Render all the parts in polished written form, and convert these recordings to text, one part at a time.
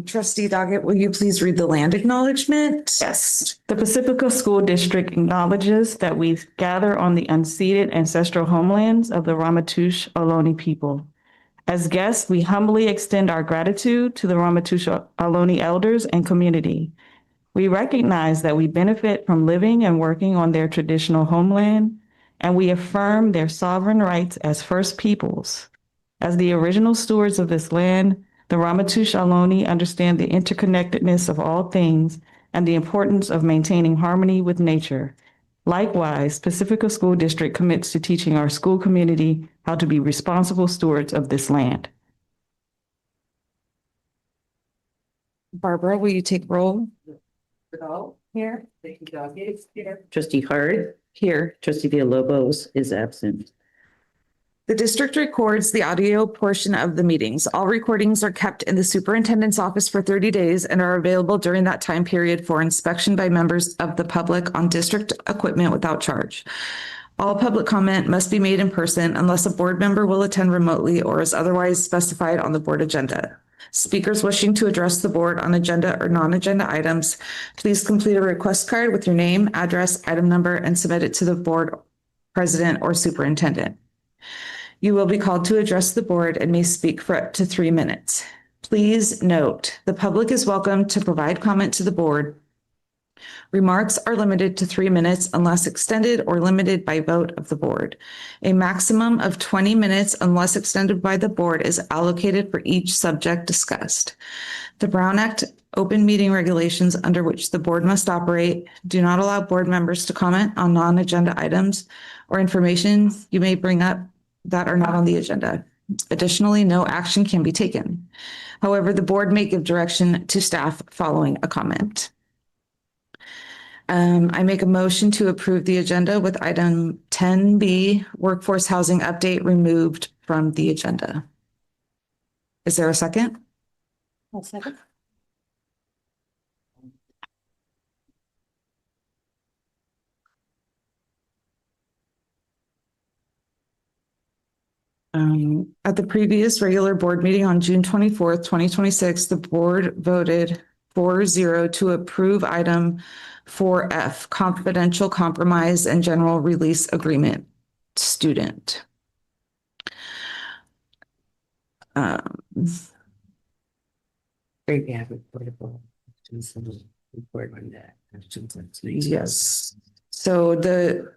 Trustee Doggett, will you please read the land acknowledgement? Yes. The Pacifica School District acknowledges that we gather on the unceded ancestral homelands of the Ramaytush Ohlone people. As guests, we humbly extend our gratitude to the Ramaytush Ohlone elders and community. We recognize that we benefit from living and working on their traditional homeland, and we affirm their sovereign rights as First Peoples. As the original stewards of this land, the Ramaytush Ohlone understand the interconnectedness of all things and the importance of maintaining harmony with nature. Likewise, Pacifica School District commits to teaching our school community how to be responsible stewards of this land. Barbara, will you take roll? Here. Trustee Hart. Here. Trustee Villalobos is absent. The district records the audio portion of the meetings. All recordings are kept in the superintendent's office for 30 days and are available during that time period for inspection by members of the public on district equipment without charge. All public comment must be made in person unless a board member will attend remotely or is otherwise specified on the board agenda. Speakers wishing to address the board on agenda or non-agenda items, please complete a request card with your name, address, item number, and submit it to the board president or superintendent. You will be called to address the board and may speak for up to 3 minutes. Please note, the public is welcome to provide comment to the board. Remarks are limited to 3 minutes unless extended or limited by vote of the board. A maximum of 20 minutes unless extended by the board is allocated for each subject discussed. The Brown Act open meeting regulations under which the board must operate do not allow board members to comment on non-agenda items or information you may bring up that are not on the agenda. Additionally, no action can be taken. However, the board may give direction to staff following a comment. I make a motion to approve the agenda with item 10B, workforce housing update, removed from the agenda. Is there a second? I'll second. At the previous regular board meeting on June 24th, 2026, the board voted 4-0 to approve item 4F, confidential compromise and general release agreement student. Yes. So the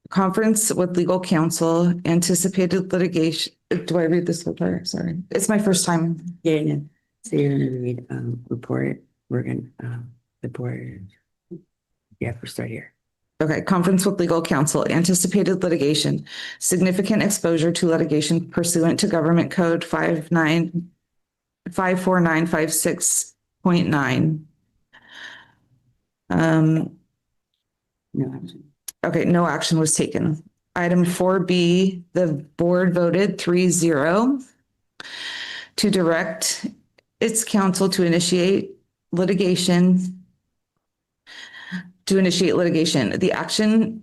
conference with legal counsel anticipated litigation. Do I read this whole part? Sorry. It's my first time. Yeah. So you're going to read report. We're going to the board. Yeah, we'll start here. Okay. Conference with legal counsel, anticipated litigation, significant exposure to litigation pursuant to Government Code 54956.9. No action. Okay, no action was taken. Item 4B, the board voted 3-0 to direct its counsel to initiate litigation. The action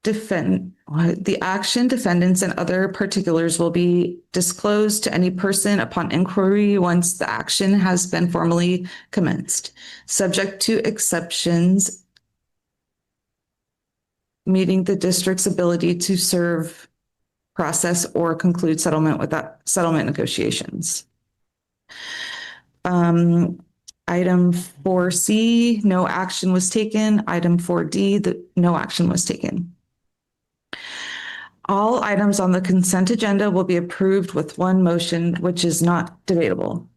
defendants and other particulars will be disclosed to any person upon inquiry once the action has been formally commenced, subject to exceptions meeting the district's ability to serve, process, or conclude settlement without settlement negotiations. Item 4C, no action was taken. Item 4D, no action was taken. All items on the consent agenda will be approved with one motion, which is not debatable,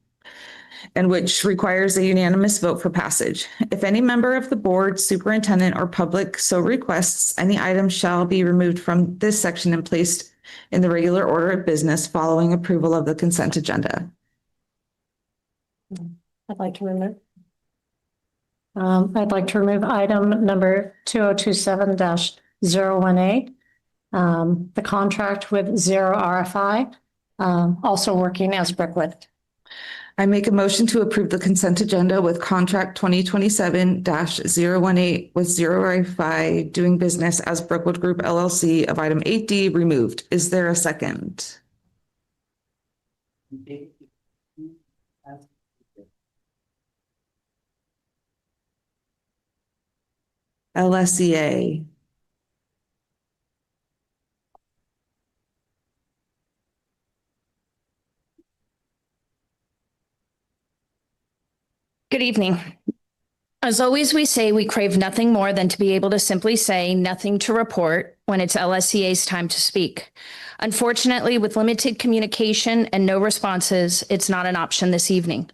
and which requires a unanimous vote for passage. If any member of the board, superintendent, or public so requests, any item shall be removed from this section and placed in the regular order of business following approval of the consent agenda. I'd like to remove item number 2027-01A, the contract with Zero RFI, also working as Brookwood. I make a motion to approve the consent agenda with contract 2027-018 with Zero Wi-Fi doing business as Brookwood Group LLC of item 8D removed. Is there a second? LSEA. Good evening. As always, we say we crave nothing more than to be able to simply say nothing to report when it's LSCA's time to speak. Unfortunately, with limited communication and no responses, it's not an option this evening.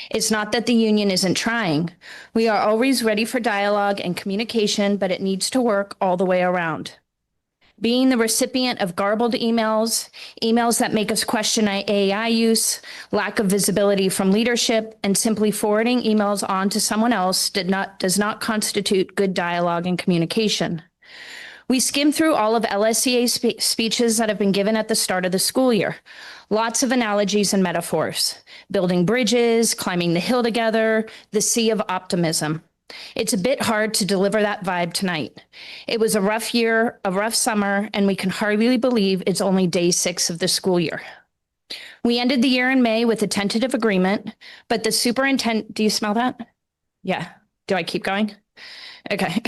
It's not that the union isn't trying. We are always ready for dialogue and communication, but it needs to work all the way around. Being the recipient of garbled emails, emails that make us question AI use, lack of visibility from leadership, and simply forwarding emails on to someone else does not constitute good dialogue and communication. We skimmed through all of LSCA's speeches that have been given at the start of the school year. Lots of analogies and metaphors. Building bridges, climbing the hill together, the sea of optimism. It's a bit hard to deliver that vibe tonight. It was a rough year, a rough summer, and we can hardly believe it's only day 6 of the school year. We ended the year in May with a tentative agreement, but the superintendent, do you smell that? Yeah. Do I keep going? Okay.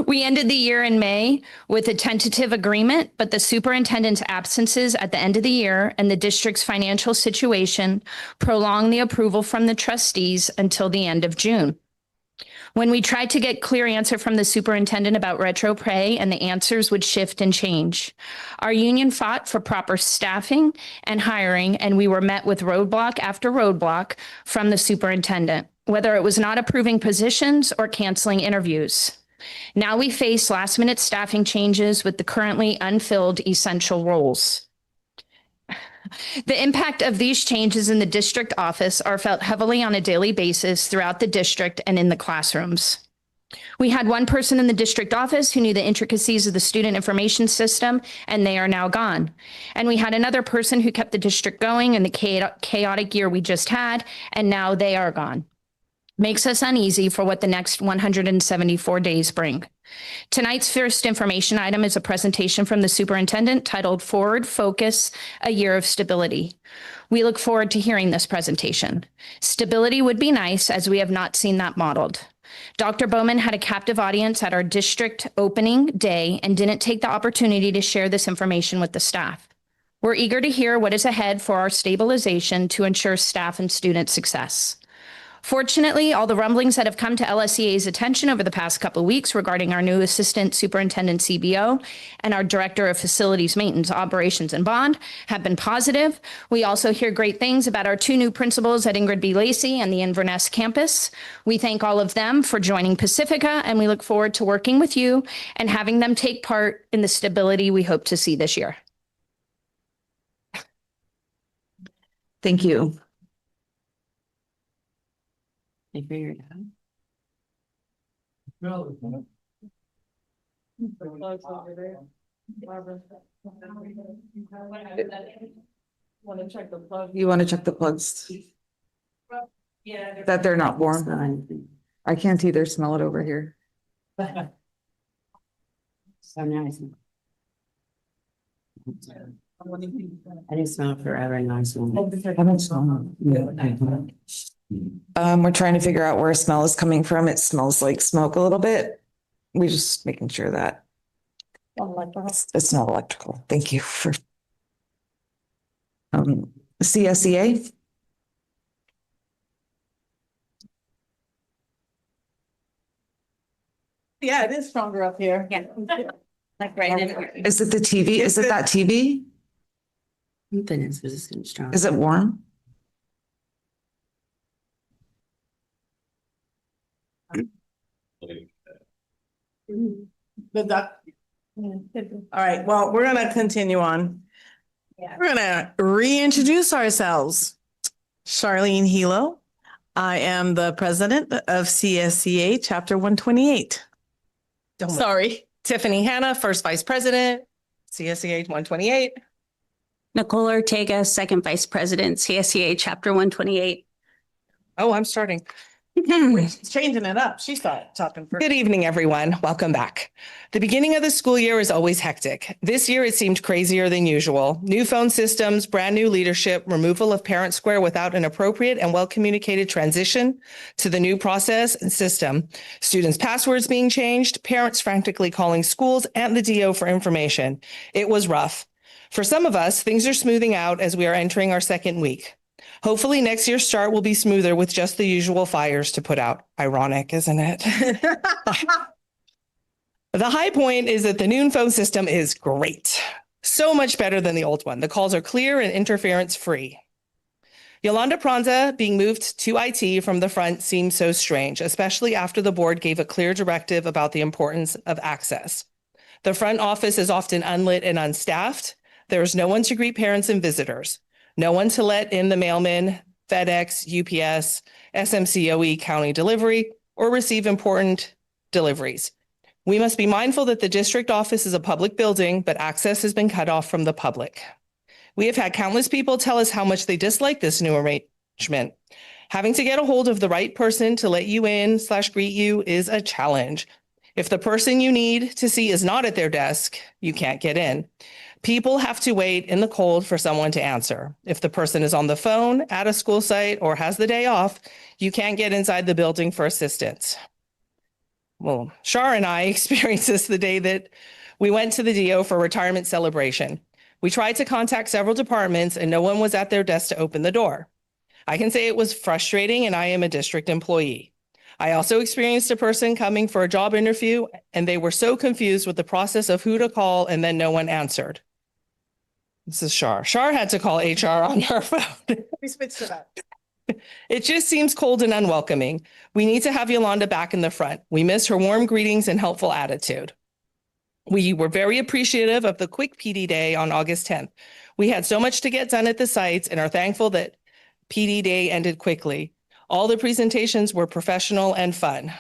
We ended the year in May with a tentative agreement, but the superintendent's absences at the end of the year and the district's financial situation prolonged the approval from the trustees until the end of June. When we tried to get clear answer from the superintendent about retro pay, and the answers would shift and change. Our union fought for proper staffing and hiring, and we were met with roadblock after roadblock from the superintendent, whether it was not approving positions or canceling interviews. Now we face last-minute staffing changes with the currently unfilled essential roles. The impact of these changes in the district office are felt heavily on a daily basis throughout the district and in the classrooms. We had one person in the district office who knew the intricacies of the student information system, and they are now gone. And we had another person who kept the district going in the chaotic year we just had, and now they are gone. Makes us uneasy for what the next 174 days bring. Tonight's first information item is a presentation from the superintendent titled Forward Focus, A Year of Stability. We look forward to hearing this presentation. Stability would be nice, as we have not seen that modeled. Dr. Bowman had a captive audience at our district opening day and didn't take the opportunity to share this information with the staff. We're eager to hear what is ahead for our stabilization to ensure staff and student success. Fortunately, all the rumblings that have come to LSEA's attention over the past couple of weeks regarding our new Assistant Superintendent CBO and our Director of Facilities Maintenance Operations and Bond have been positive. We also hear great things about our 2 new principals at Ingrid B. Lacey and the Inverness campus. We thank all of them for joining Pacifica, and we look forward to working with you and having them take part in the stability we hope to see this year. Thank you. They figured it out. You want to check the plugs? Yeah. That they're not warm? Smell anything. I can't either smell it over here. So nice. I didn't smell it forever and I smell it. We're trying to figure out where smell is coming from. It smells like smoke a little bit. We're just making sure that it's not electrical. Thank you for CSEA. Yeah, it is stronger up here. Yeah. Like right in here. Is it the TV? Is it that TV? Goodness, this is getting strong. Is it warm? All right, well, we're gonna continue on. We're gonna reintroduce ourselves. Charlene Hilo. I am the president of CSCA Chapter 128. Sorry, Tiffany Hanna, first vice president, CSEH 128. Nicole Ortega, Second Vice President, CSEA Chapter 128. Oh, I'm starting. She's changing it up. She started talking first. Good evening, everyone. Welcome back. The beginning of the school year is always hectic. This year, it seemed crazier than usual. New phone systems, brand new leadership, removal of Parent Square without an appropriate and well-communicated transition to the new process and system, students' passwords being changed, parents frantically calling schools and the DO for information. It was rough. For some of us, things are smoothing out as we are entering our second week. Hopefully next year's start will be smoother with just the usual fires to put out. Ironic, isn't it? The high point is that the new phone system is great. So much better than the old one. The calls are clear and interference free. Yolanda Pranza being moved to IT from the front seems so strange, especially after the board gave a clear directive about the importance of access. The front office is often unlit and unstaffed. There is no one to greet parents and visitors. No one to let in the mailman, FedEx, UPS, SMCOE county delivery, or receive important deliveries. We must be mindful that the district office is a public building, but access has been cut off from the public. We have had countless people tell us how much they dislike this new arrangement. Having to get a hold of the right person to let you in / greet you is a challenge. If the person you need to see is not at their desk, you can't get in. People have to wait in the cold for someone to answer. If the person is on the phone, at a school site, or has the day off, you can't get inside the building for assistance. Well, Shar and I experienced this the day that we went to the DO for retirement celebration. We tried to contact several departments and no one was at their desk to open the door. I can say it was frustrating and I am a district employee. I also experienced a person coming for a job interview and they were so confused with the process of who to call and then no one answered. This is Shar. Shar had to call HR on her phone. We switched it up. It just seems cold and unwelcoming. We need to have Yolanda back in the front. We miss her warm greetings and helpful attitude. We were very appreciative of the quick PD day on August 10th. We had so much to get done at the sites and are thankful that PD day ended quickly. All the presentations were professional and fun.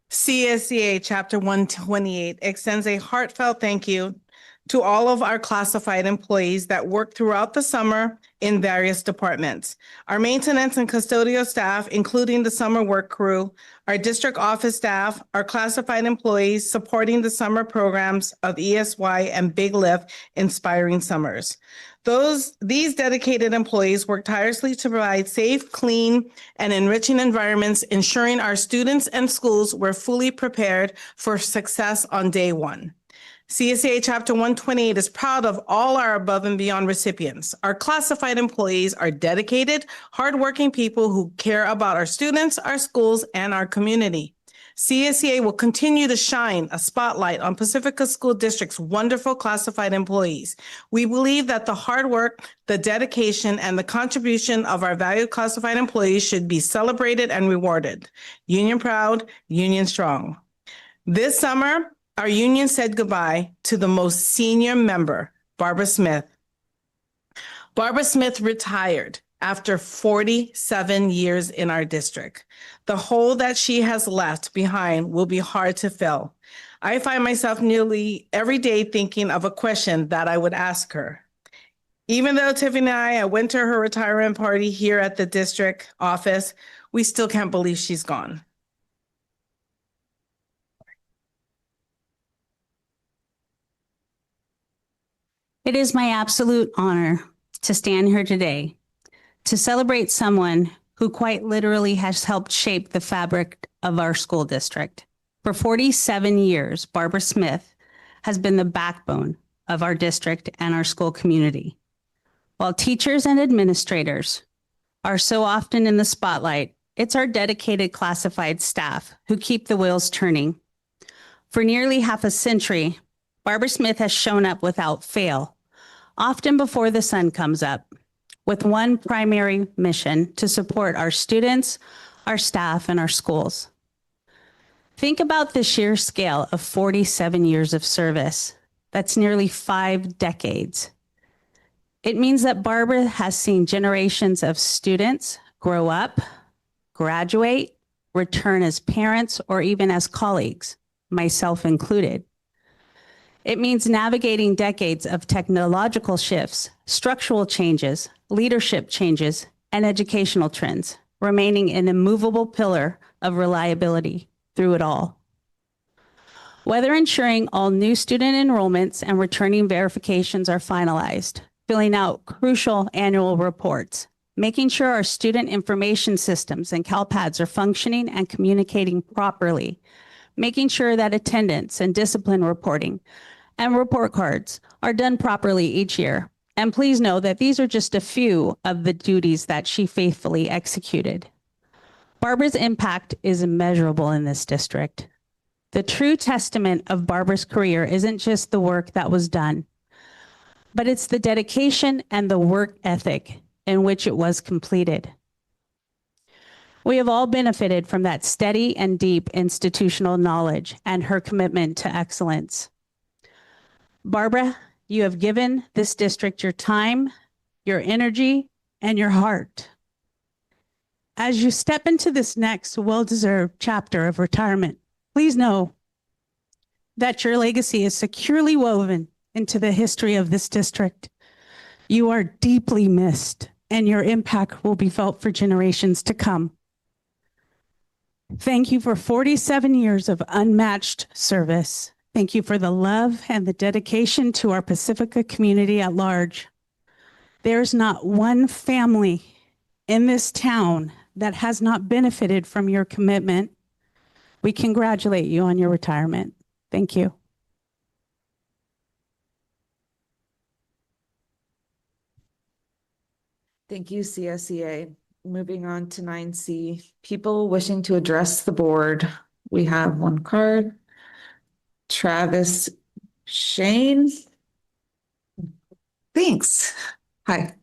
CSEA Chapter 128 extends a heartfelt thank you to all of our classified employees that work throughout the summer in various departments. Our maintenance and custodial staff, including the summer work crew, our district office staff, our classified employees supporting the summer programs of ESY and Big Lift Inspiring Summers. These dedicated employees work tirelessly to provide safe, clean, and enriching environments, ensuring our students and schools were fully prepared for success on day one. CSEA Chapter 128 is proud of all our above and beyond recipients. Our classified employees are dedicated, hardworking people who care about our students, our schools, and our community. CSEA will continue to shine a spotlight on Pacifica School District's wonderful classified employees. We believe that the hard work, the dedication, and the contribution of our valued classified employees should be celebrated and rewarded. Union proud, union strong. This summer, our union said goodbye to the most senior member, Barbara Smith. Barbara Smith retired after 47 years in our district. The hole that she has left behind will be hard to fill. I find myself nearly every day thinking of a question that I would ask her. Even though Tiffany and I went to her retirement party here at the district office, we still can't believe she's gone. It is my absolute honor to stand here today to celebrate someone who quite literally has helped shape the fabric of our school district. For 47 years, Barbara Smith has been the backbone of our district and our school community. While teachers and administrators are so often in the spotlight, it's our dedicated classified staff who keep the wheels turning. For nearly half a century, Barbara Smith has shown up without fail, often before the sun comes up, with one primary mission: to support our students, our staff, and our schools. Think about the sheer scale of 47 years of service. That's nearly 5 decades. It means that Barbara has seen generations of students grow up, graduate, return as parents, or even as colleagues, myself included. It means navigating decades of technological shifts, structural changes, leadership changes, and educational trends, remaining an immovable pillar of reliability through it all. Whether ensuring all new student enrollments and returning verifications are finalized, filling out crucial annual reports, making sure our student information systems and CalPads are functioning and communicating properly, making sure that attendance and discipline reporting and report cards are done properly each year. And please know that these are just a few of the duties that she faithfully executed. Barbara's impact is immeasurable in this district. The true testament of Barbara's career isn't just the work that was done, but it's the dedication and the work ethic in which it was completed. We have all benefited from that steady and deep institutional knowledge and her commitment to excellence. Barbara, you have given this district your time, your energy, and your heart. As you step into this next well-deserved chapter of retirement, please know that your legacy is securely woven into the history of this district. You are deeply missed, and your impact will be felt for generations to come. Thank you for 47 years of unmatched service. Thank you for the love and the dedication to our Pacifica community at large. There's not one family in this town that has not benefited from your commitment. We congratulate you on your retirement. Thank you. Thank you, CSEA. Moving on to 9C, people wishing to address the board. We have one card. Travis Shane. Thanks. Hi.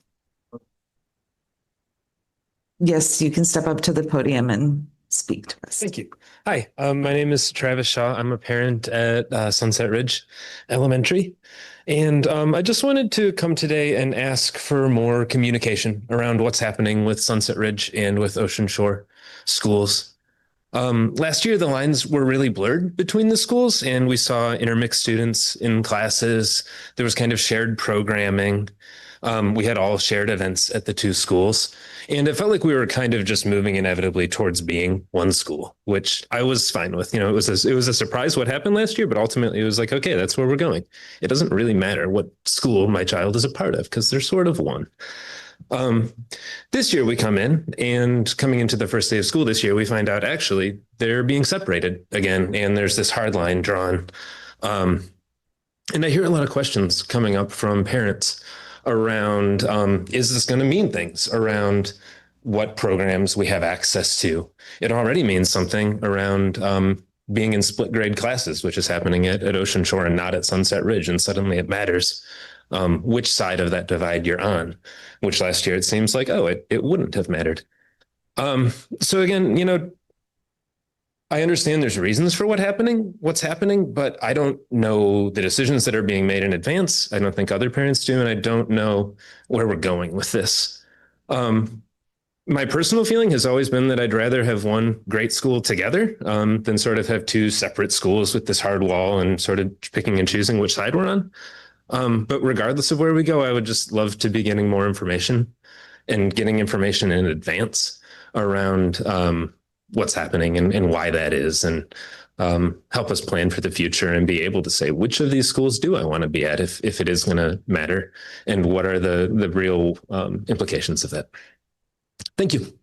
Yes, you can step up to the podium and speak to us. Thank you. Hi, my name is Travis Shaw. I'm a parent at Sunset Ridge Elementary. And I just wanted to come today and ask for more communication around what's happening with Sunset Ridge and with Ocean Shore schools. Last year, the lines were really blurred between the schools, and we saw intermixed students in classes. There was kind of shared programming. We had all shared events at the two schools, and it felt like we were kind of just moving inevitably towards being one school, which I was fine with. You know, it was a surprise what happened last year, but ultimately it was like, okay, that's where we're going. It doesn't really matter what school my child is a part of because they're sort of one. This year we come in, and coming into the first day of school this year, we find out actually they're being separated again, and there's this hard line drawn. And I hear a lot of questions coming up from parents around, is this going to mean things around what programs we have access to? It already means something around being in split grade classes, which is happening at Ocean Shore and not at Sunset Ridge. And suddenly it matters which side of that divide you're on, which last year it seems like, oh, it wouldn't have mattered. So again, you know, I understand there's reasons for what's happening, but I don't know the decisions that are being made in advance. I don't think other parents do, and I don't know where we're going with this. My personal feeling has always been that I'd rather have one great school together than sort of have two separate schools with this hard wall and sort of picking and choosing which side we're on. But regardless of where we go, I would just love to be getting more information and getting information in advance around what's happening and why that is, and help us plan for the future and be able to say, which of these schools do I want to be at if it is going to matter, and what are the real implications of that. Thank you.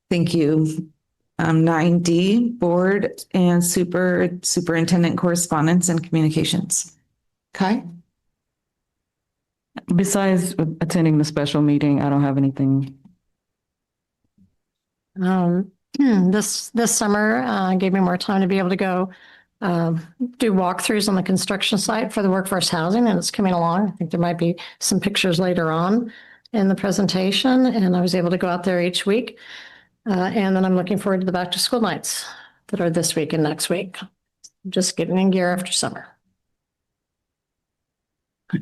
Thank you. 9D, board and superintendent correspondence and communications. Kai? Besides attending the special meeting, I don't have anything. This summer gave me more time to be able to go do walkthroughs on the construction site for the workforce housing, and it's coming along. I think there might be some pictures later on in the presentation, and I was able to go out there each week. And then I'm looking forward to the back to school nights that are this week and next week. Just getting in gear after summer.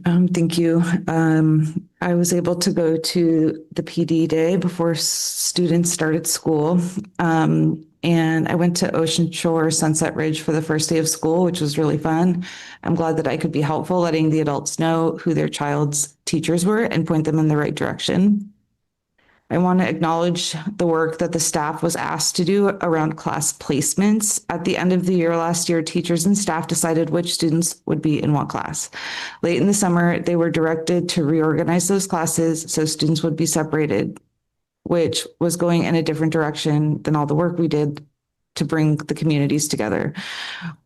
Thank you. I was able to go to the PD day before students started school. And and I went to Ocean Shore, Sunset Ridge for the first day of school, which was really fun. I'm glad that I could be helpful, letting the adults know who their child's teachers were and point them in the right direction. I want to acknowledge the work that the staff was asked to do around class placements. At the end of the year last year, teachers and staff decided which students would be in what class. Late in the summer, they were directed to reorganize those classes so students would be separated, which was going in a different direction than all the work we did to bring the communities together.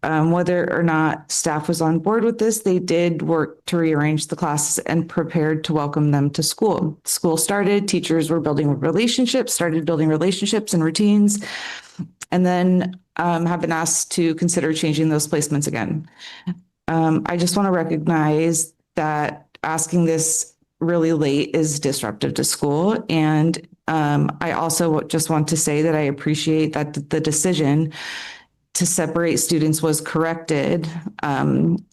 Whether or not staff was on board with this, they did work to rearrange the classes and prepared to welcome them to school. School started, teachers were started building relationships and routines, and then have been asked to consider changing those placements again. I just want to recognize that asking this really late is disruptive to school. And I also just want to say that I appreciate that the decision to separate students was corrected. And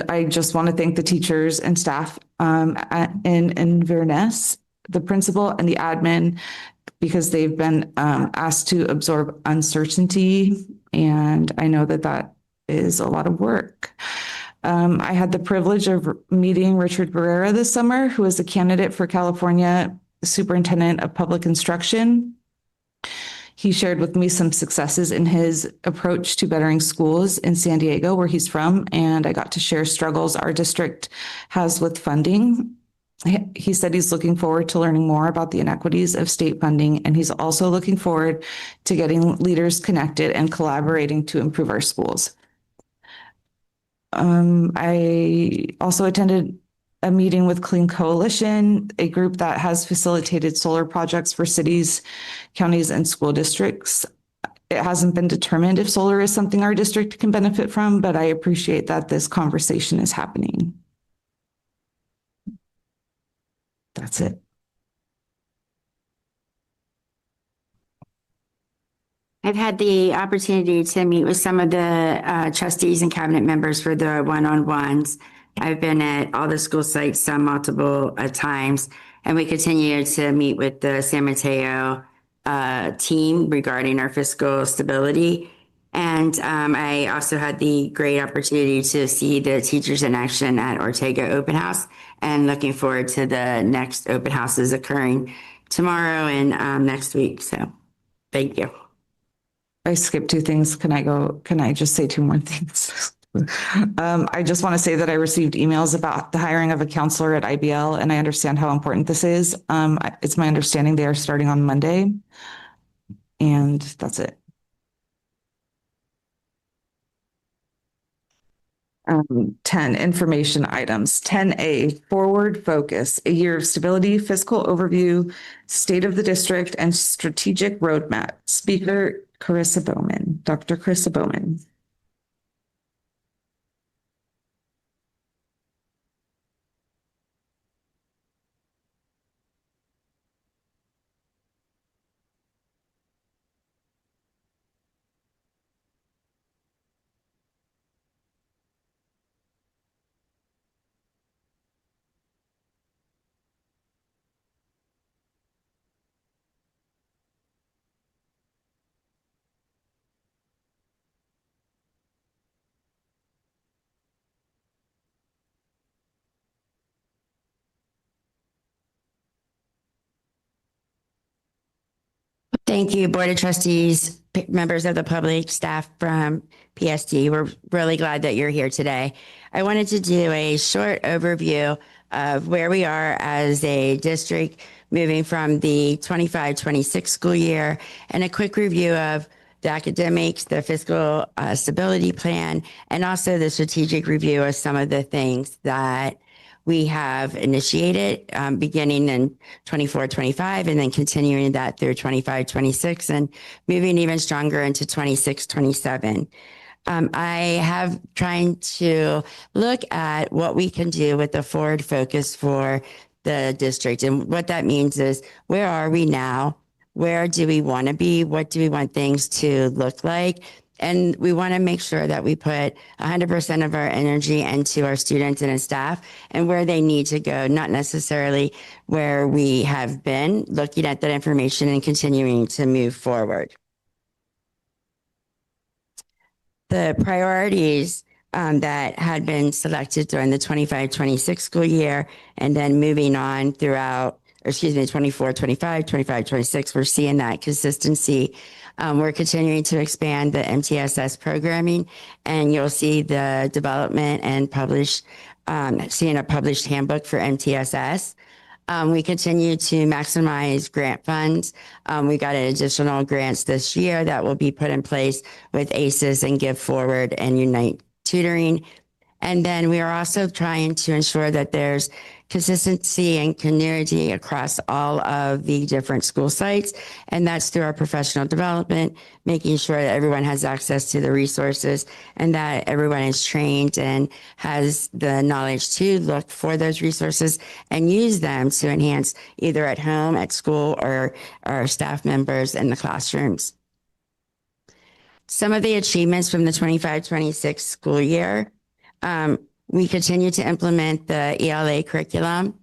I just want to thank the teachers and staff in Inverness, the principal and the admin, because they've been asked to absorb uncertainty. And I know that that is a lot of work. I had the privilege of meeting Richard Barrera this summer, who is a candidate for California Superintendent of Public Instruction. He shared with me some successes in his approach to bettering schools in San Diego, where he's from, and I got to share struggles our district has with funding. He said he's looking forward to learning more about the inequities of state funding, and he's also looking forward to getting leaders connected and collaborating to improve our schools. I also attended a meeting with Clean Coalition, a group that has facilitated solar projects for cities, counties, and school districts. It hasn't been determined if solar is something our district can benefit from, but I appreciate that this conversation is happening. That's it. I've had the opportunity to meet with some of the trustees and cabinet members for the one-on-ones. I've been at all the school sites some multiple times, and we continue to meet with the San Mateo team regarding our fiscal stability. And I also had the great opportunity to see the teachers in action at Ortega Open House, and looking forward to the next open houses occurring tomorrow and next week. So thank you. I skipped two things. Can I just say two more things? I just want to say that I received emails about the hiring of a counselor at IBL, and I understand how important this is. It's my understanding they are starting on Monday, and that's it. 10 information items. 10A, forward focus, a year of stability, fiscal overview, state of the district, and strategic roadmap. Speaker Carissa Bowman, Dr. Carissa Bowman. Thank you, Board of Trustees, members of the public, staff from PSD. We're really glad that you're here today. I wanted to do a short overview of where we are as a district moving from the 25-26 school year, and a quick review of the academics, the fiscal stability plan, and also the strategic review of some of the things that we have initiated beginning in 24-25, and then continuing that through 25-26, and moving even stronger into 26-27. I have trying to look at what we can do with the forward focus for the district. And what that means is, where are we now? Where do we want to be? What do we want things to look like? And we want to make sure that we put 100% of our energy into our students and staff and where they need to go, not necessarily where we have been, looking at that information and continuing to move forward. The priorities that had been selected during the 25-26 school year and then moving on throughout, 24-25, 25-26, we're seeing that consistency. We're continuing to expand the MTSS programming, and you'll see the development and seeing a published handbook for MTSS. We continue to maximize grant funds. We got additional grants this year that will be put in place with ACES and Give Forward and Unite Tutoring. And then we are also trying to ensure that there's consistency and continuity across all of the different school sites. And that's through our professional development, making sure that everyone has access to the resources and that everyone is trained and has the knowledge to look for those resources and use them to enhance either at home, at school, or our staff members in the classrooms. Some of the achievements from the 25-26 school year. We continue to implement the ELA curriculum.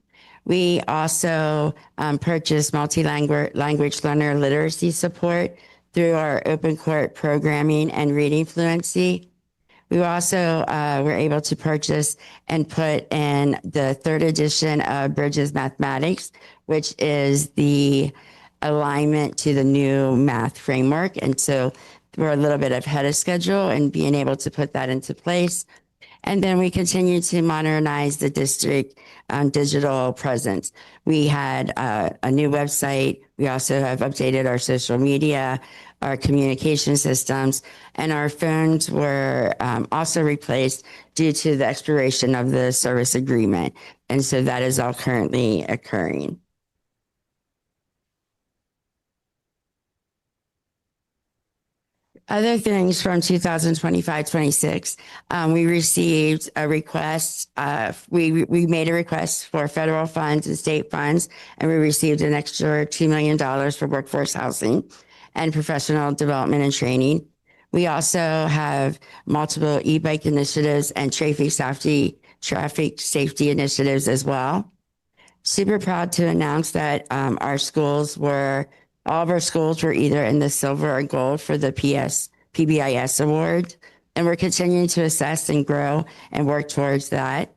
We also purchased multi-language learner literacy support through our open court programming and reading fluency. We also were able to purchase and put in the 3rd edition of Bridges Mathematics, which is the alignment to the new math framework. And so we're a little bit ahead of schedule and being able to put that into place. And then we continue to modernize the district digital presence. We had a new website. We also have updated our social media, our communication systems, and our phones were also replaced due to the expiration of the service agreement. And so that is all currently occurring. Other things from 2025-26, we received a request. We made a request for federal funds and state funds, and we received an extra $2 million for workforce housing and professional development and training. We also have multiple e-bike initiatives and traffic safety initiatives as well. Super proud to announce that all of our schools were either in the silver or gold for the PBIS award. And we're continuing to assess and grow and work towards that.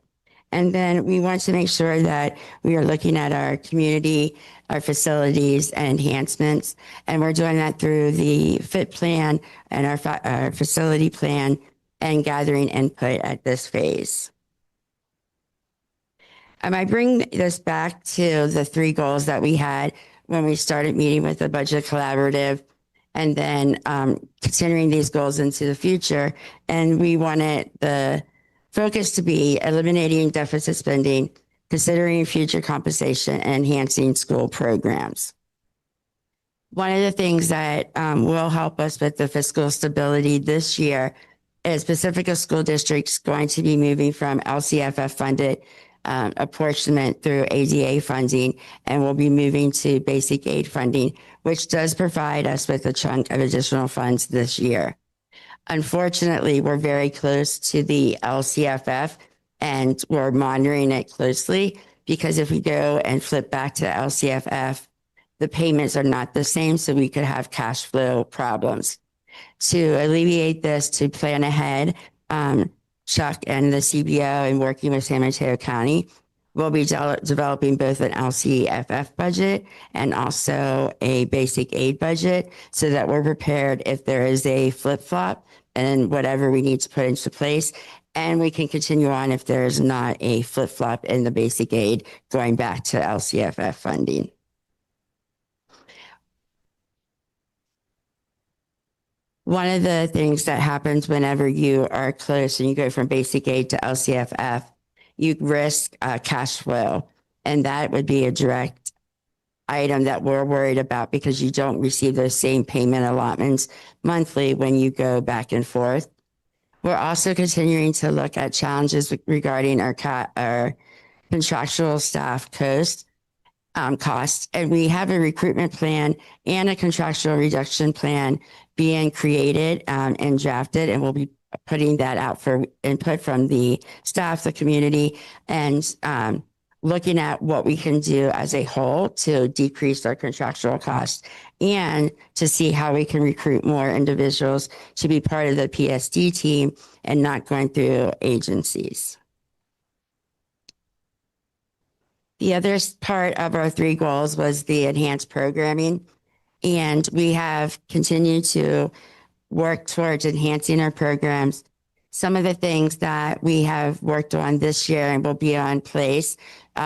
And then we want to make sure that we are looking at our community, our facilities and enhancements. And we're doing that through the FIT plan and our facility plan and gathering input at this phase. I bring this back to the 3 goals that we had when we started meeting with the budget collaborative and then considering these goals into the future. And we wanted the focus to be eliminating deficit spending, considering future compensation, and enhancing school programs. One of the things that will help us with the fiscal stability this year is Pacifica School District's going to be moving from LCFF funded apportionment through ADA funding, and we'll be moving to basic aid funding, which does provide us with a chunk of additional funds this year. Unfortunately, we're very close to the LCFF and we're monitoring it closely because if we go and flip back to LCFF, the payments are not the same, so we could have cash flow problems. To alleviate this, to plan ahead, Chuck and the CBO and working with San Mateo County will be developing both an LCFF budget and also a basic aid budget so that we're prepared if there is a flip-flop and whatever we need to put into place. And we can continue on if there is not a flip-flop in the basic aid going back to LCFF funding. One of the things that happens whenever you are close and you go from basic aid to LCFF, you risk cash flow. And that would be a direct item that we're worried about because you don't receive those same payment allotments monthly when you go back and forth. We're also continuing to look at challenges regarding our contractual staff cost. costs. And we have a recruitment plan and a contractual reduction plan being created and drafted, and we'll be putting that out for input from the staff, the community, and looking at what we can do as a whole to decrease our contractual costs and to see how we can recruit more individuals to be part of the PSD team and not going through agencies. The other part of our 3 goals was the enhanced programming, and we have continued to work towards enhancing our programs. Some of the things that we have worked on this year and will be on place,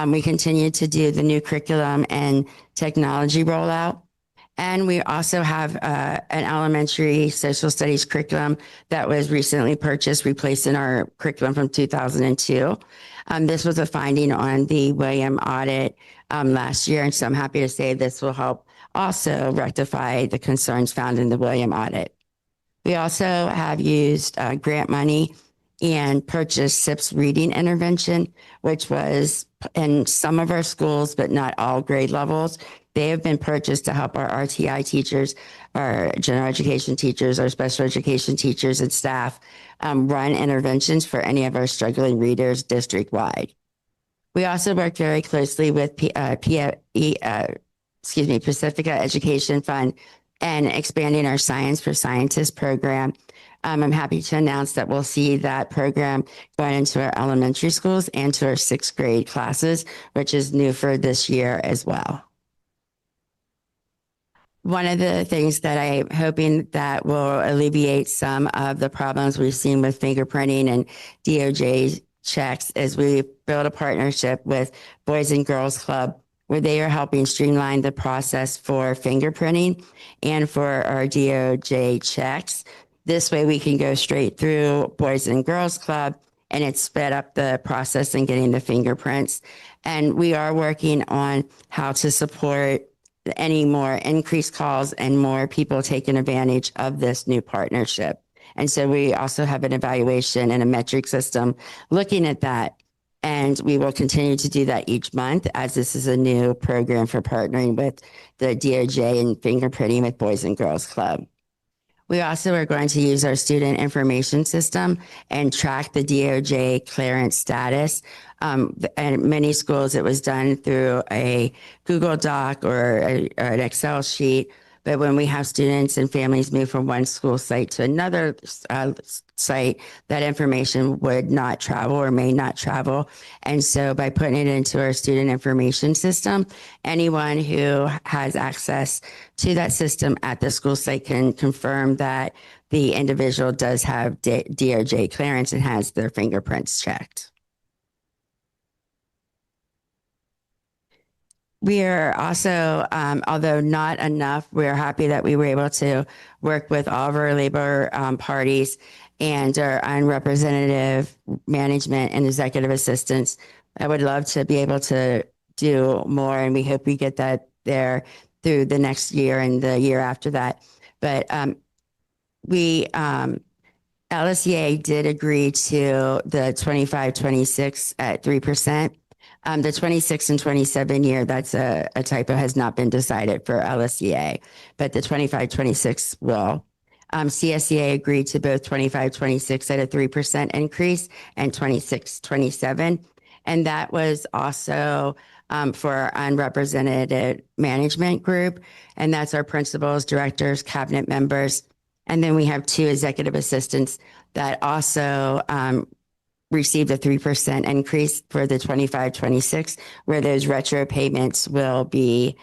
we continue to do the new curriculum and technology rollout. And we also have an elementary social studies curriculum that was recently purchased, replacing our curriculum from 2002. This was a finding on the William audit last year, and so I'm happy to say this will help also rectify the concerns found in the William audit. We also have used grant money and purchased SIPS reading intervention, which was in some of our schools, but not all grade levels. They have been purchased to help our RTI teachers, our general education teachers, our special education teachers and staff run interventions for any of our struggling readers district-wide. We also work very closely with Pacifica Education Fund and expanding our Science for Scientists program. I'm happy to announce that we'll see that program going into our elementary schools and to our 6th grade classes, which is new for this year as well. One of the things that I'm hoping that will alleviate some of the problems we've seen with fingerprinting and DOJ checks is we built a partnership with Boys and Girls Club, where they are helping streamline the process for fingerprinting and for our DOJ checks. This way we can go straight through Boys and Girls Club, and it sped up the process in getting the fingerprints. And we are working on how to support any more increased calls and more people taking advantage of this new partnership. And so we also have an evaluation and a metric system looking at that. And we will continue to do that each month, as this is a new program for partnering with the DOJ and fingerprinting with Boys and Girls Club. We also are going to use our student information system and track the DOJ clearance status. And many schools, it was done through a Google Doc or an Excel sheet. But when we have students and families move from one school site to another site, that information would not travel or may not travel. And so by putting it into our student information system, anyone who has access to that system at the school site can confirm that the individual does have DOJ clearance and has their fingerprints checked. We are also, although not enough, we're happy that we were able to work with all of our labor parties and our unrepresentative management and executive assistants. I would love to be able to do more, and we hope we get that there through the next year and the year after that. But LSEA did agree to the 25-26 at 3%. The 26 and 27 year, that's a typo, has not been decided for LSEA, but the 25-26 will. CSEA agreed to both 25-26 at a 3% increase and 26-27. And that was also for our unrepresented management group. And that's our principals, directors, cabinet members. And then we have 2 executive assistants that also received a 3% increase for the 25-26, where those retro payments will be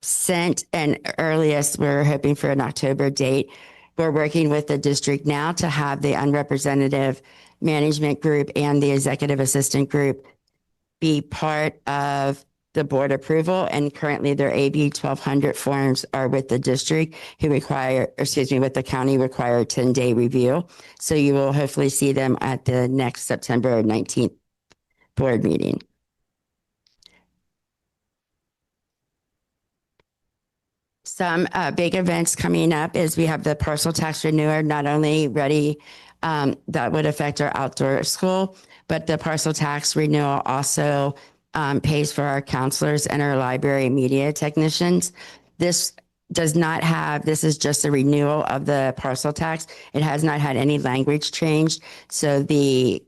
sent. And earliest, we're hoping for an October date. We're working with the district now to have the unrepresentative management group and the executive assistant group be part of the board approval. And currently their AB 1200 forms are with the district with the county require 10-day review. So you will hopefully see them at the next September 19th board meeting. Some big events coming up is we have the parcel tax renewal, not only ready, that would affect our outdoor school, but the parcel tax renewal also pays for our counselors and our library media technicians. This this is just a renewal of the parcel tax. It has not had any language change. So the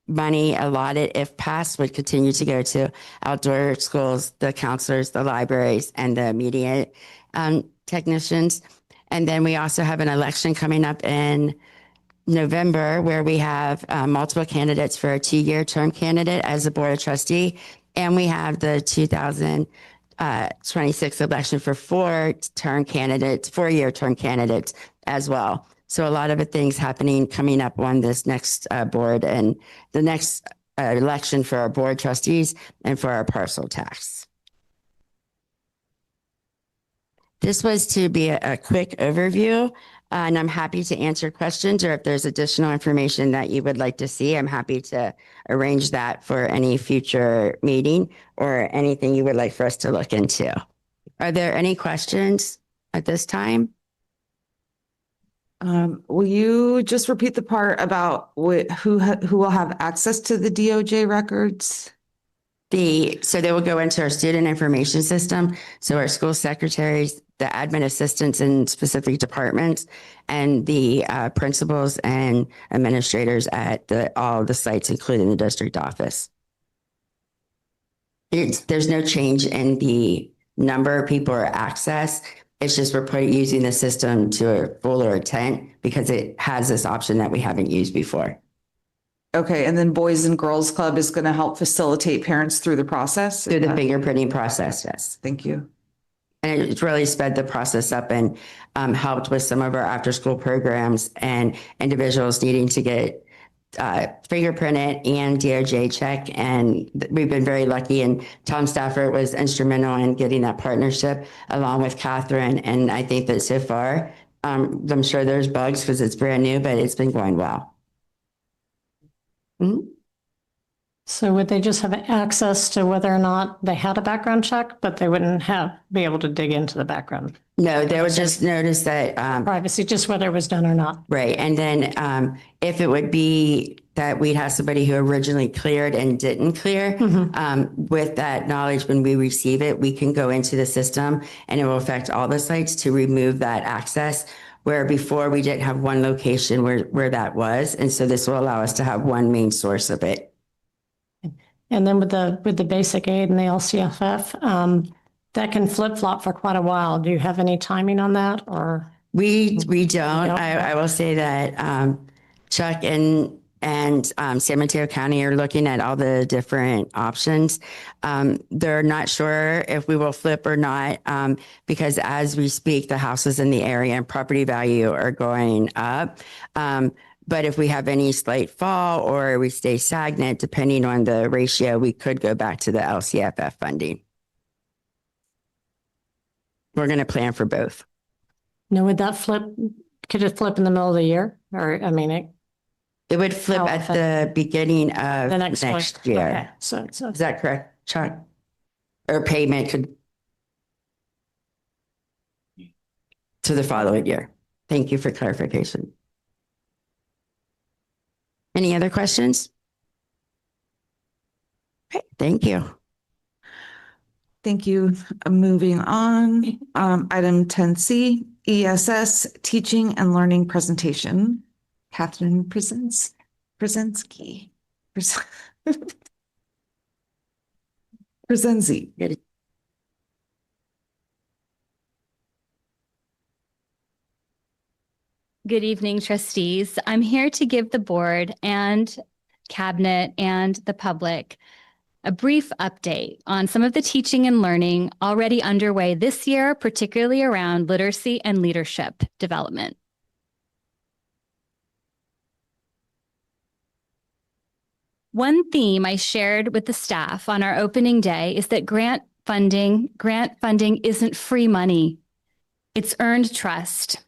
money allotted, if passed, would continue to go to outdoor schools, the counselors, the libraries, and the media technicians. And then we also have an election coming up in November where we have multiple candidates for a 2-year term candidate as a board of trustee. And we have the 2026 election for 4-year term candidates as well. So a lot of things happening coming up on this next board and the next election for our board trustees and for our parcel tax. This was to be a quick overview, and I'm happy to answer questions, or if there's additional information that you would like to see, I'm happy to arrange that for any future meeting or anything you would like for us to look into. Are there any questions at this time? Will you just repeat the part about who will have access to the DOJ records? So they will go into our student information system. So our school secretaries, the admin assistants in specific departments, and the principals and administrators at all the sites, including the district office. There's no change in the number of people or access. It's just we're using the system to a fuller extent because it has this option that we haven't used before. Okay, and then Boys and Girls Club is going to help facilitate parents through the process? Through the fingerprinting process, yes. Thank you. And it's really sped the process up and helped with some of our after-school programs and individuals needing to get fingerprinted and DOJ check. And we've been very lucky. And Tom Stafford was instrumental in getting that partnership along with Catherine. And I think that so far, I'm sure there's bugs because it's brand new, but it's been going well. Mm-hmm. So would they just have access to whether or not they had a background check, but they wouldn't be able to dig into the background? No, they would just notice that. Privacy, just whether it was done or not. Right. And then if it would be that we'd have somebody who originally cleared and didn't clear, with that knowledge, when we receive it, we can go into the system and it will affect all the sites to remove that access. Where before we didn't have one location where that was. And so this will allow us to have one main source of it. And then with the basic aid and the LCFF, that can flip-flop for quite a while. Do you have any timing on that or? We don't. I will say that Chuck and San Mateo County are looking at all the different options. They're not sure if we will flip or not because as we speak, the houses in the area and property value are going up. But if we have any slight fall or we stay stagnant, depending on the ratio, we could go back to the LCFF funding. We're going to plan for both. Now, would that flip? Could it flip in the middle of the year? Or, I mean, it would flip at the beginning of the next year. Okay. So is that correct, Chuck? Or payment could to the following year. Thank you for clarification. Any other questions? Okay, thank you. Thank you. Moving on, item 10C, ESS Teaching and Learning Presentation. Catherine Brzezinski. Good evening, trustees. I'm here to give the board and cabinet and the public a brief update on some of the teaching and learning already underway this year, particularly around literacy and leadership development. One theme I shared with the staff on our opening day is that grant funding isn't free money. It's earned trust.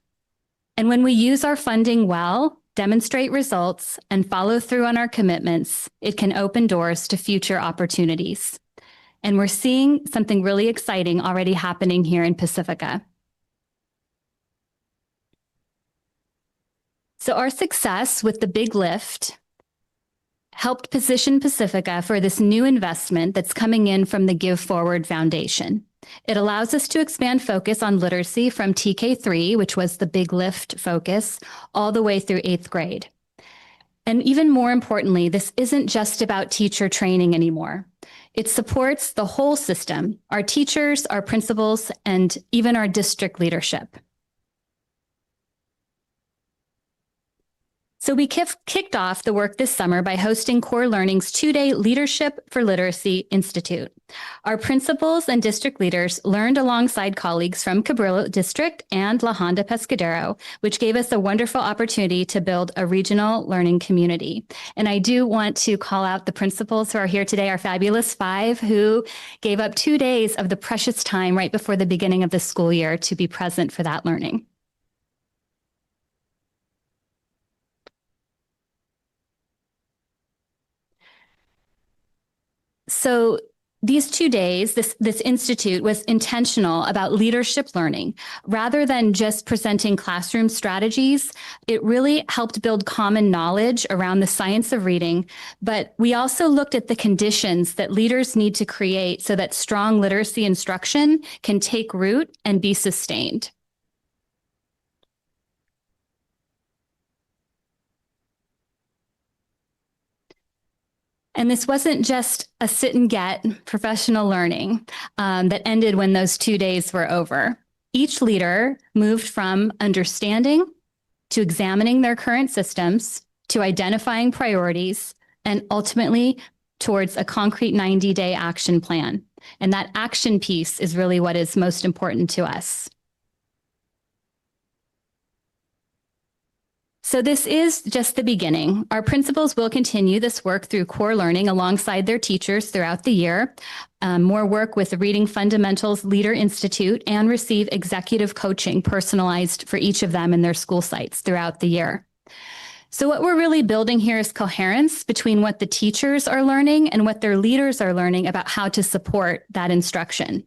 And when we use our funding well, demonstrate results, and follow through on our commitments, it can open doors to future opportunities. And we're seeing something really exciting already happening here in Pacifica. So our success with the big lift helped position Pacifica for this new investment that's coming in from the Give Forward Foundation. It allows us to expand focus on literacy from TK3, which was the big lift focus, all the way through 8th grade. And even more importantly, this isn't just about teacher training anymore. It supports the whole system, our teachers, our principals, and even our district leadership. So we kicked off the work this summer by hosting Core Learning's 2-day Leadership for Literacy Institute. Our principals and district leaders learned alongside colleagues from Cabrillo District and La Honda Pescadero, which gave us a wonderful opportunity to build a regional learning community. And I do want to call out the principals who are here today, our fabulous 5, who gave up 2 days of the precious time right before the beginning of the school year to be present for that learning. So these 2 days, this institute was intentional about leadership learning. Rather than just presenting classroom strategies, it really helped build common knowledge around the science of reading. But we also looked at the conditions that leaders need to create so that strong literacy instruction can take root and be sustained. And this wasn't just a sit and get professional learning that ended when those 2 days were over. Each leader moved from understanding to examining their current systems to identifying priorities and ultimately towards a concrete 90-day action plan. And that action piece is really what is most important to us. So this is just the beginning. Our principals will continue this work through Core Learning alongside their teachers throughout the year, more work with the Reading Fundamentals Leader Institute, and receive executive coaching personalized for each of them in their school sites throughout the year. So what we're really building here is coherence between what the teachers are learning and what their leaders are learning about how to support that instruction.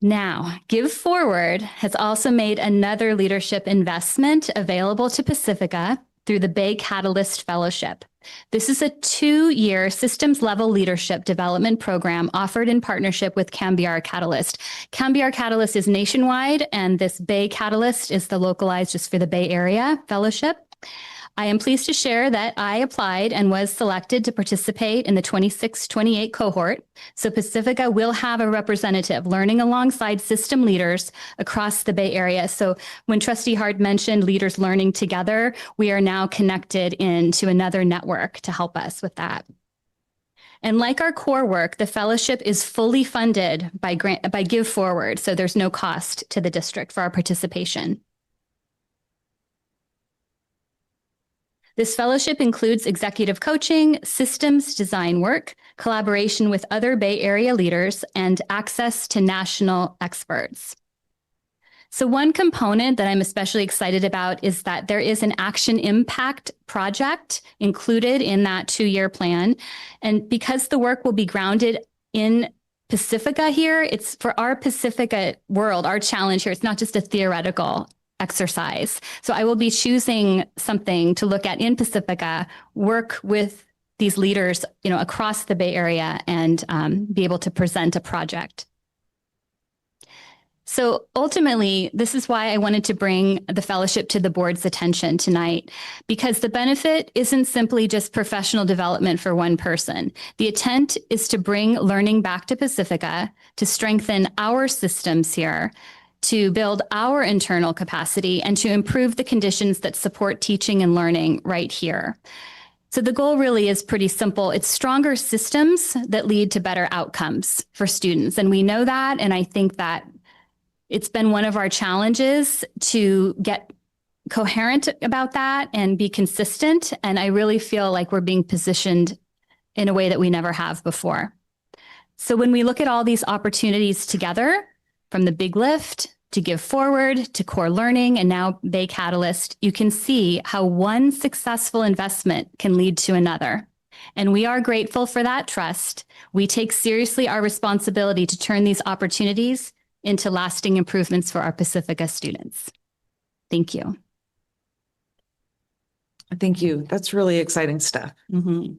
Now, Give Forward has also made another leadership investment available to Pacifica through the Bay Catalyst Fellowship. This is a 2-year systems-level leadership development program offered in partnership with Cambiar Catalyst. Cambiar Catalyst is nationwide, and this Bay Catalyst is the localized just for the Bay Area Fellowship. I am pleased to share that I applied and was selected to participate in the 26-28 cohort. So Pacifica will have a representative learning alongside system leaders across the Bay Area. So when Trustee Hart mentioned leaders learning together, we are now connected into another network to help us with that. And like our core work, the fellowship is fully funded by Give Forward. So there's no cost to the district for our participation. This fellowship includes executive coaching, systems design work, collaboration with other Bay Area leaders, and access to national experts. So one component that I'm especially excited about is that there is an action impact project included in that 2-year plan. And because the work will be grounded in Pacifica here, it's for our Pacifica world, our challenge here. It's not just a theoretical exercise. So I will be choosing something to look at in Pacifica, work with these leaders, across the Bay Area, and be able to present a project. So ultimately, this is why I wanted to bring the fellowship to the board's attention tonight, because the benefit isn't simply just professional development for one person. The intent is to bring learning back to Pacifica, to strengthen our systems here, to build our internal capacity, and to improve the conditions that support teaching and learning right here. So the goal really is pretty simple. It's stronger systems that lead to better outcomes for students. And we know that, and I think that it's been one of our challenges to get coherent about that and be consistent. And I really feel like we're being positioned in a way that we never have before. So when we look at all these opportunities together, from the Big Lift to Give Forward to Core Learning and now Bay Catalyst, you can see how one successful investment can lead to another. And we are grateful for that trust. We take seriously our responsibility to turn these opportunities into lasting improvements for our Pacifica students. Thank you. Thank you. That's really exciting stuff. Mhm.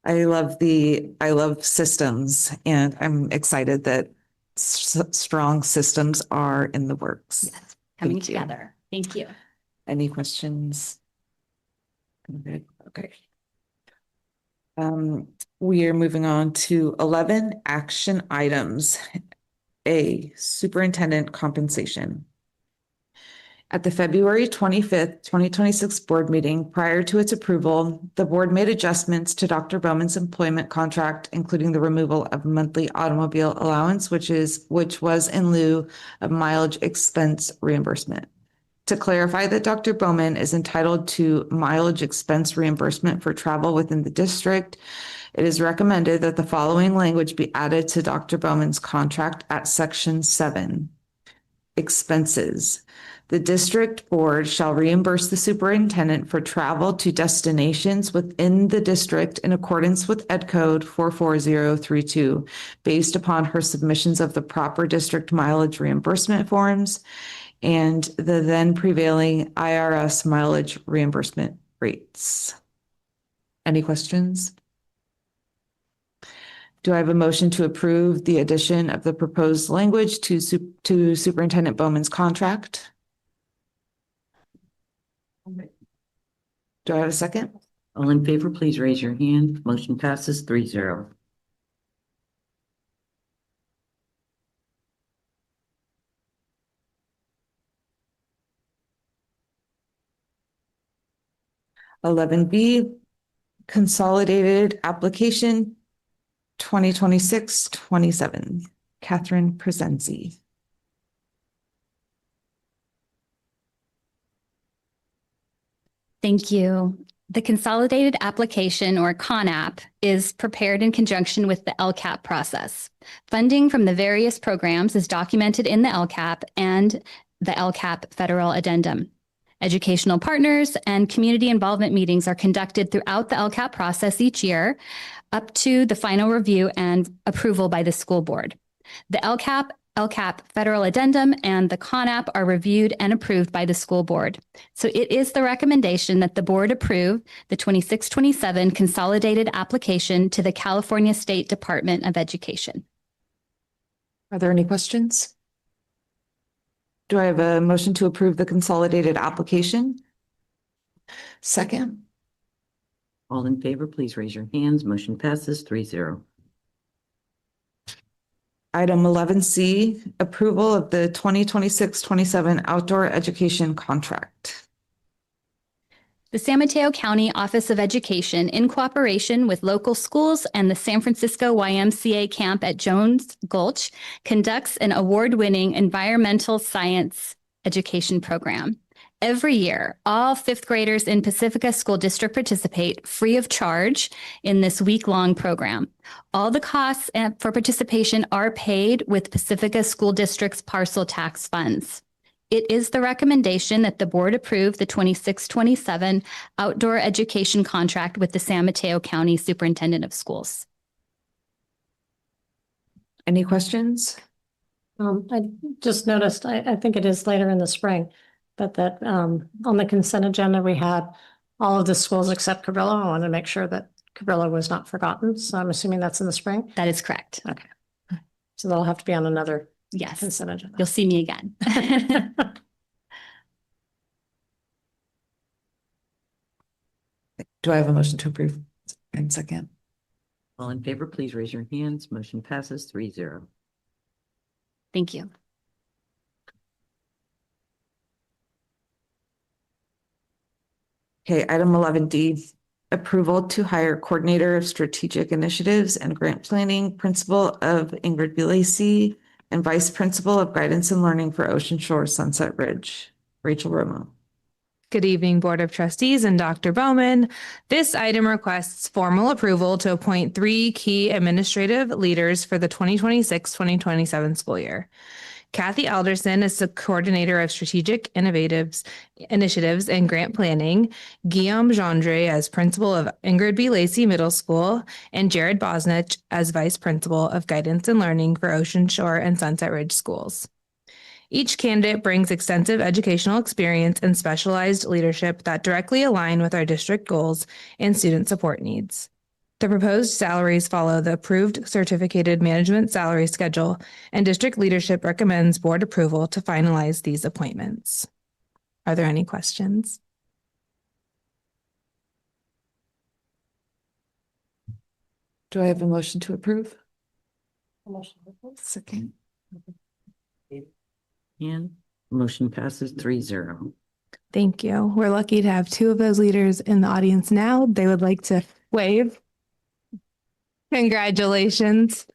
I love systems, and I'm excited that strong systems are in the works. Coming Thank you. together. Thank you. Any questions? Good. Okay. We are moving on to 11 action items. A, superintendent compensation. At the February 25th, 2026 board meeting, prior to its approval, the board made adjustments to Dr. Bowman's employment contract, including the removal of monthly automobile allowance, which was in lieu of mileage expense reimbursement. To clarify that Dr. Bowman is entitled to mileage expense reimbursement for travel within the district, it is recommended that the following language be added to Dr. Bowman's contract at Section 7. Expenses. The district board shall reimburse the superintendent for travel to destinations within the district in accordance with Ed Code 44032, based upon her submissions of the proper district mileage reimbursement forms and the then prevailing IRS mileage reimbursement rates. Any questions? Do I have a motion to approve the addition of the proposed language to Superintendent Bowman's contract? Do I have a second? All in favor, please raise your hand. Motion passes 3-0. B, consolidated application 2026-27. Catherine Presenzi. Thank you. The Consolidated Application, or CONAP, is prepared in conjunction with the LCAP process. Funding from the various programs is documented in the LCAP and the LCAP Federal Addendum. Educational partners and community involvement meetings are conducted throughout the LCAP process each year, up to the final review and approval by the school board. The LCAP Federal Addendum, and the CONAP are reviewed and approved by the school board. So it is the recommendation that the board approve the 26-27 consolidated application to the California State Department of Education. Are there any questions? Do I have a motion to approve the consolidated application? Second. All in favor, please raise your hands. Motion passes 3-0. Item 11C, approval of the 2026-27 outdoor education contract. The San Mateo County Office of Education, in cooperation with local schools and the San Francisco YMCA camp at Jones Gulch, conducts an award-winning environmental science education program. Every year, all fifth graders in Pacifica School District participate free of charge in this week-long program. All the costs for participation are paid with Pacifica School District's parcel tax funds. It is the recommendation that the board approve the 26-27 outdoor education contract with the San Mateo County Superintendent of Schools. Any questions? I just noticed, I think it is later in the spring, but that on the consent agenda, we had all of the schools except Cabrillo. I wanted to make sure that Cabrillo was not forgotten. So I'm assuming that's in the spring. That is correct. Okay. So they'll have to be on another Yes, consent agenda. you'll see me again. Do I have a motion to approve? And second. All in favor, please raise your hands. Motion passes 3-0. Thank you. Okay, item 11D, approval to hire coordinator of strategic initiatives and grant planning, principal of Ingrid B. Lacey, and vice principal of guidance and learning for Ocean Shore Sunset Ridge, Rachel Romo. Good evening, Board of Trustees and Dr. Bowman. This item requests formal approval to appoint 3 key administrative leaders for the 2026-2027 school year. Kathy Alderson is the coordinator of strategic initiatives and grant planning, Guillaume Gendre as principal of Ingrid B. Lacey Middle School, and Jared Bosnich as vice principal of guidance and learning for Ocean Shore and Sunset Ridge schools. Each candidate brings extensive educational experience and specialized leadership that directly align with our district goals and student support needs. The proposed salaries follow the approved certificated management salary schedule, and district leadership recommends board approval to finalize these appointments. Are there any questions? Do I have a motion to approve? Second. And motion passes 3-0. Thank you. We're lucky to have two of those leaders in the audience now. They would like to wave. Congratulations.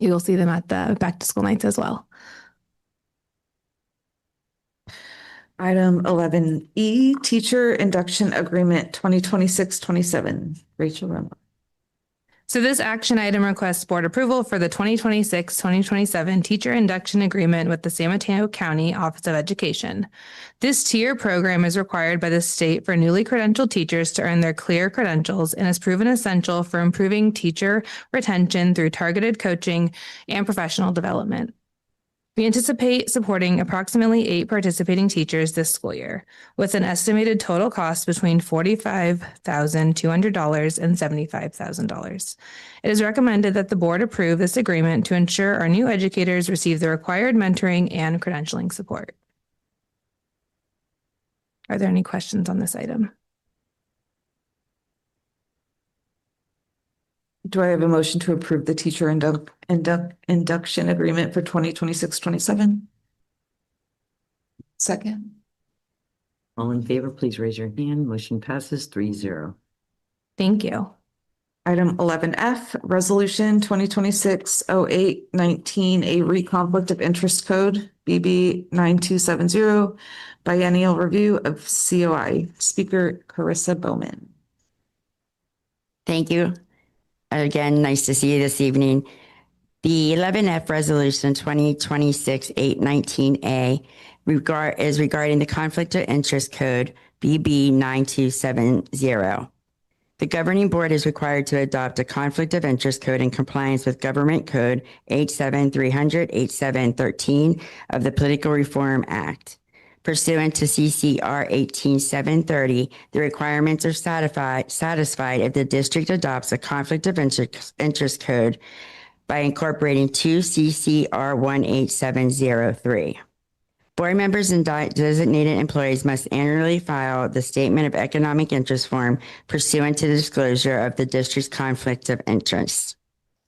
You will see them at the back to school nights as well. Item 11E, Teacher Induction Agreement 2026-27. Rachel Roma. So this action item requests board approval for the 2026-2027 teacher induction agreement with the San Mateo County Office of Education. This tier program is required by the state for newly credentialed teachers to earn their clear credentials and is proven essential for improving teacher retention through targeted coaching and professional development. We anticipate supporting approximately 8 participating teachers this school year, with an estimated total cost between $45,200 and $75,000. It is recommended that the board approve this agreement to ensure our new educators receive the required mentoring and credentialing support. Are there any questions on this item? Do I have a motion to approve the teacher induction agreement for 2026-27? Second. All in favor, please raise your hand. Motion passes 3-0. Thank you. Item 11F, Resolution 2026-08-19, a re-conflict of interest code, BB 9270, biennial review of COI. Speaker Carissa Bowman. Thank you. Again, nice to see you this evening. The 11F Resolution 2026-819A is regarding the Conflict of Interest Code, BB 9270. The governing board is required to adopt a conflict of interest code in compliance with Government Code 87300-8713 of the Political Reform Act. Pursuant to CCR 18730, the requirements are satisfied if the district adopts a conflict of interest code by incorporating 2 CCR 18703. Board members and designated employees must annually file the Statement of Economic Interest form pursuant to the disclosure of the district's conflict of interest.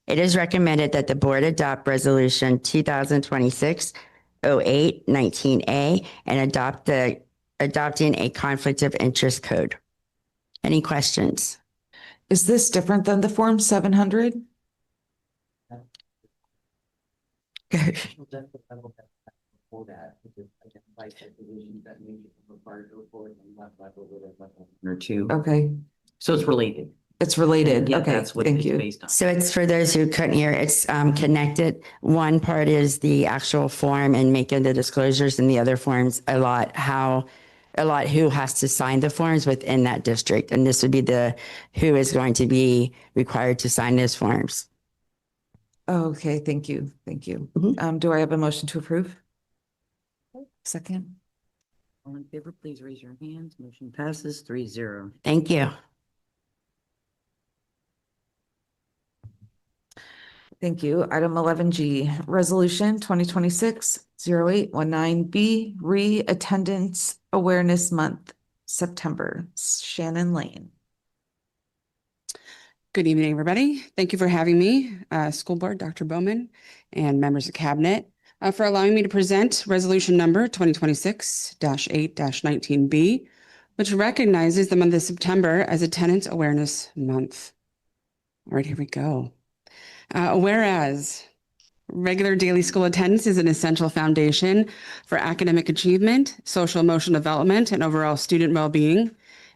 It is recommended that the board adopt Resolution 2026-08-19A and adopting a conflict of interest code. Any questions? Is this different than the Form 700? Okay. Or 2. Okay. So it's related. It's related. Yeah, Okay. that's what Thank it's you. based on. So it's for those who couldn't hear, it's connected. One part is the actual form and making the disclosures, and the other forms a lot who has to sign the forms within that district. And this would be who is going to be required to sign those forms. Okay. Thank you. Thank you. Mhm. Do I have a motion to approve? Second. All in favor, please raise your hands. Motion passes 3-0. Thank you. Thank you. Item 11G, Resolution 2026-0819B, Re-Attendance Awareness Month, September. Shannon Lane. Good evening, everybody. Thank you for having me, School Board, Dr. Bowman, and members of Cabinet, for allowing me to present Resolution Number 2026-8-19B, which recognizes the month of September as Attendance Awareness Month. All right, here we go. Whereas regular daily school attendance is an essential foundation for academic achievement, social emotional development, and overall student well-being.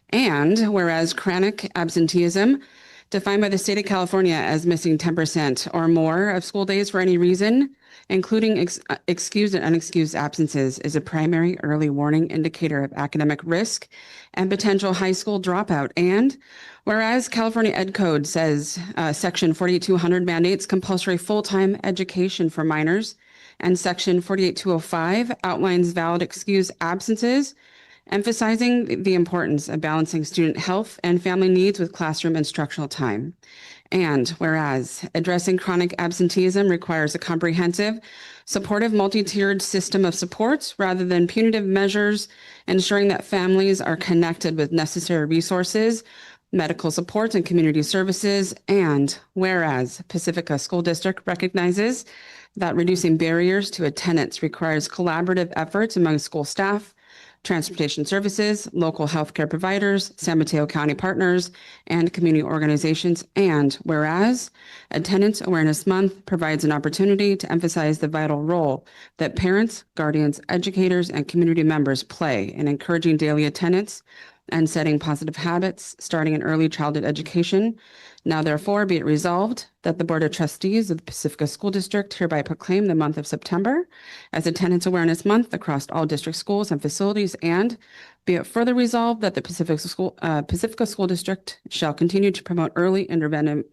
And whereas chronic absenteeism, defined by the state of California as missing 10% or more of school days for any reason, including excused and unexcused absences, is a primary early warning indicator of academic risk and potential high school dropout. And whereas California Ed Code says Section 4200 mandates compulsory full-time education for minors and Section 48205 outlines valid excused absences, emphasizing the importance of balancing student health and family needs with classroom instructional time. And whereas addressing chronic absenteeism requires a comprehensive, supportive, multi-tiered system of supports rather than punitive measures, ensuring that families are connected with necessary resources, medical supports, and community services. And whereas Pacifica School District recognizes that reducing barriers to attendance requires collaborative efforts among school staff, transportation services, local healthcare providers, San Mateo County partners, and community organizations. And whereas Attendance Awareness Month provides an opportunity to emphasize the vital role that parents, guardians, educators, and community members play in encouraging daily attendance and setting positive habits, starting in early childhood education. Now, therefore, be it resolved that the Board of Trustees of the Pacifica School District hereby proclaim the month of September as Attendance Awareness Month across all district schools and facilities, and be it further resolved that the Pacifica School District shall continue to promote early intervention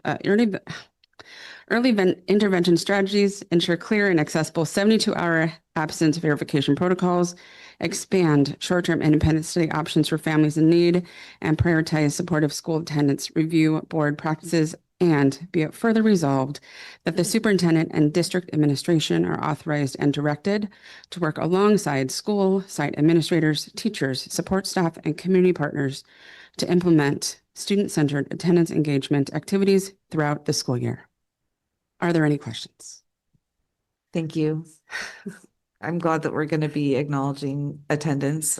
strategies, ensure clear and accessible 72-hour absence verification protocols, expand short-term independent study options for families in need, and prioritize supportive school attendance review board practices. And be it further resolved that the superintendent and district administration are authorized and directed to work alongside school, site administrators, teachers, support staff, and community partners to implement student-centered attendance engagement activities throughout the school year. Are there any questions? Thank you. I'm glad that we're going to be acknowledging attendance.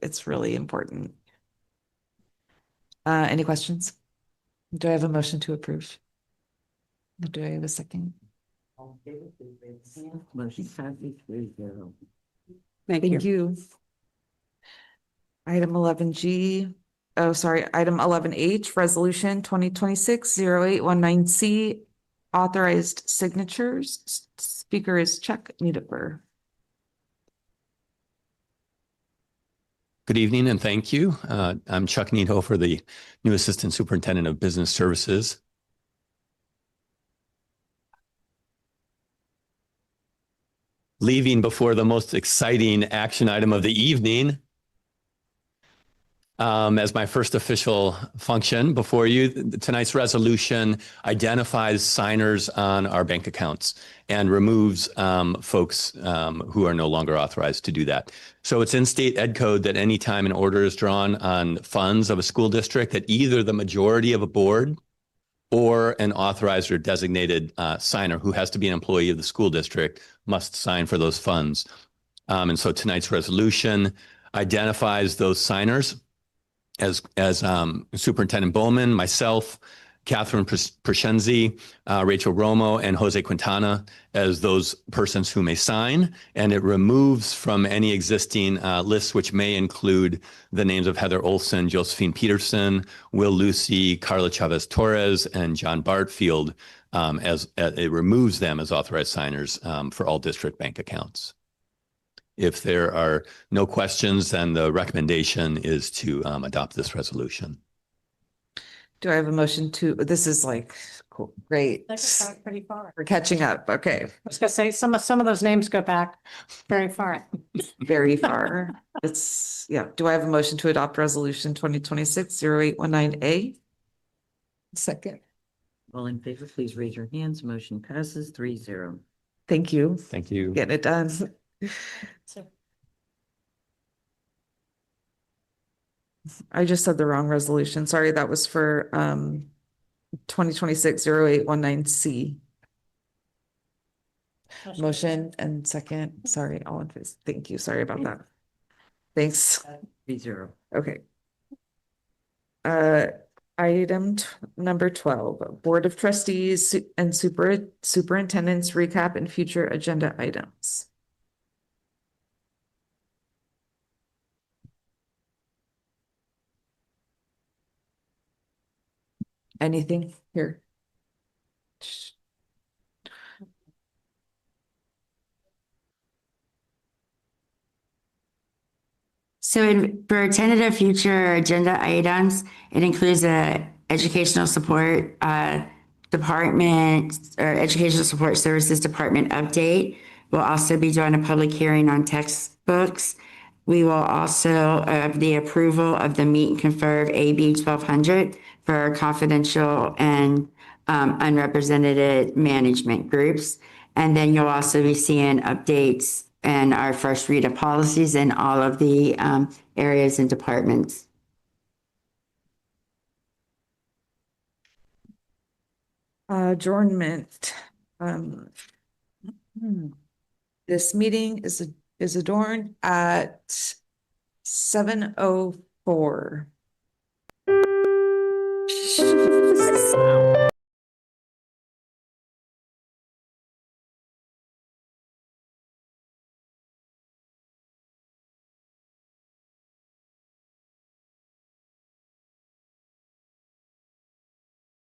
It's really important. Any questions? Do I have a motion to approve? Do I have a second? Motion passes 3-0. Thank you. Item 11G. Oh, sorry. Item 11H, Resolution 2026-0819C, authorized signatures. Speaker is Chuck Niederber. Good evening and thank you. I'm Chuck Niedhofer, the new Assistant Superintendent of Business Services. Leaving before the most exciting action item of the evening. As my first official function before you, tonight's resolution identifies signers on our bank accounts and removes folks who are no longer authorized to do that. So it's in state ed code that anytime an order is drawn on funds of a school district, that either the majority of a board or an authorized or designated signer who has to be an employee of the school district must sign for those funds. And so tonight's resolution identifies those signers as Superintendent Bowman, myself, Catherine Prescenzi, Rachel Romo, and Jose Quintana as those persons who may sign. And it removes from any existing lists, which may include the names of Heather Olson, Josephine Peterson, Will Lucy, Carla Chavez Torres, and John Bartfield, as it removes them as authorized signers for all district bank accounts. If there are no questions, then the recommendation is to adopt this resolution. Do I have a motion to, this is like, cool, great. That's pretty far. We're catching up. Okay. I was gonna say, some of those names go back very far. Very far. It's, yeah. Do I have a motion to adopt resolution 2026-0819A? Second. All in favor, please raise your hands. Motion passes 3-0. Thank you. Thank you. Getting it done. I just said the wrong resolution. Sorry, that was for 2026-0819C. Motion and second. Sorry, all in favor. Thank you. Sorry about that. Thanks. 3-0. Okay. Item number 12, Board of Trustees and Superintendents recap and future agenda items. Anything here? For tentative future agenda items, it includes a educational support department or educational support services department update We'll also be doing a public hearing on textbooks. We will also have the approval of the meet and confer of AB 1200 for confidential and unrepresented management groups. And then you'll also be seeing updates and our first read of policies in all of the areas and departments. Adjournment. This meeting is adjourned at 7:04.